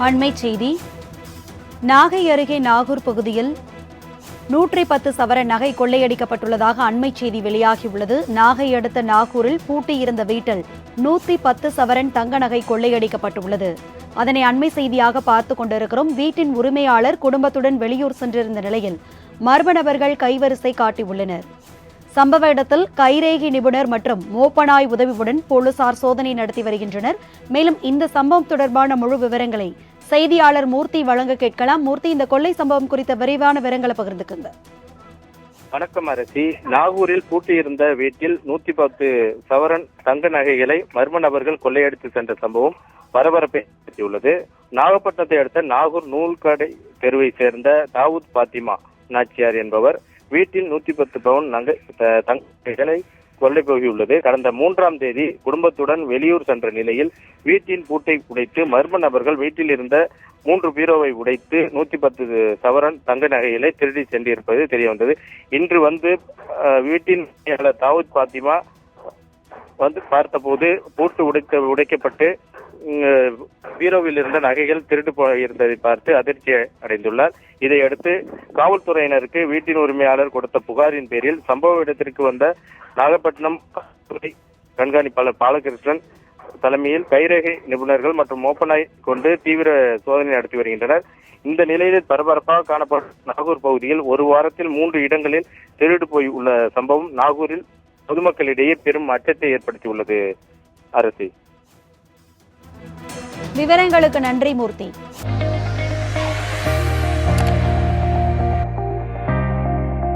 அண்மைச் செய்தி. நாகை அருகே நாகூர் பகுதியில் 110 சவரன் நகை கொள்ளையடிக்கப்பட்டுள்ளதாக அண்மைச் செய்தி வெளியாகியுள்ளது. நாகை அடுத்த நாகூரில் பூட்டியிருந்த வீட்டில் 110 சவரன் தங்க நகை கொள்ளையடிக்கப்பட்டுள்ளது. அதனை அண்மை செய்தியாக பார்த்துக் கொண்டிருக்கிறோம். வீட்டின் உரிமையாளர் குடும்பத்துடன் வெளியூர் சென்றிருந்த நிலையில் மர்ம நபர்கள் கைவரிசை காட்டியுள்ளனர். சம்பவ இடத்தில் கைரேகை நிபுணர் மற்றும் மோப்பனாய் உதவியுடன் போலீசார் சோதனை நடத்தி வருகின்றனர். மேலும் இந்த சம்பவம் தொடர்பான முழு விவரங்களை செய்தியாளர் மூர்த்தி வழங்க கேட்கலாம். மூர்த்தி, இந்த கொள்ளை சம்பவம் குறித்த விரிவான விவரங்களை பகிர்ந்துக்குங்க. வணக்கம் அரசி. நாகூரில் பூட்டியிருந்த வீட்டில் 110 சவரன் தங்க நகைகளை மர்ம நபர்கள் கொள்ளையடித்து சென்ற சம்பவம் பரபரப்பை ஏற்படுத்தியுள்ளது. நாகப்பட்டினத்தை அடுத்த நாகூர் நூல்கடை தெருவை சேர்ந்த தாவூத் பாத்திமா நாச்சியார் என்பவர் வீட்டில் 110 பவுன் தங்க நகைகளை கொள்ளை போகியுள்ளது. கடந்த 3ஆம் தேதி குடும்பத்துடன் வெளியூர் சென்ற நிலையில் வீட்டின் பூட்டை உடைத்து மர்ம நபர்கள் வீட்டில் இருந்த 3 பீரோவை உடைத்து 110 சவரன் தங்க நகைகளை திருடி சென்றிருப்பது தெரியவந்தது. இன்று வந்து வீட்டின் தாவூத் பாத்திமா வந்து பார்த்தபோது பூட்டு உடைக்கப்பட்டு பீரோவில் இருந்த நகைகள் திருட்டு இருந்ததை பார்த்து அதிர்ச்சி அடைந்துள்ளார். இதையடுத்து காவல்துறையினருக்கு வீட்டின் உரிமையாளர் கொடுத்த புகாரின் பேரில் சம்பவ இடத்திற்கு வந்த நாகப்பட்டினம் கண்காணிப்பாளர் பாலகிருஷ்ணன் தலைமையில் கைரேகை நிபுணர்கள் மற்றும் மோப்பனாய் கொண்டு தீவிர சோதனை நடத்தி வருகின்றனர். இந்த நிலையில் பரபரப்பாக காணப்படும் நாகூர் பகுதியில் ஒரு வாரத்தில் 3 இடங்களில் திருடு போய் உள்ள சம்பவம் நாகூரில் பொதுமக்களிடையே பெரும் அச்சத்தை ஏற்படுத்தியுள்ளது. அரசு விவரங்களுக்கு நன்றி மூர்த்தி.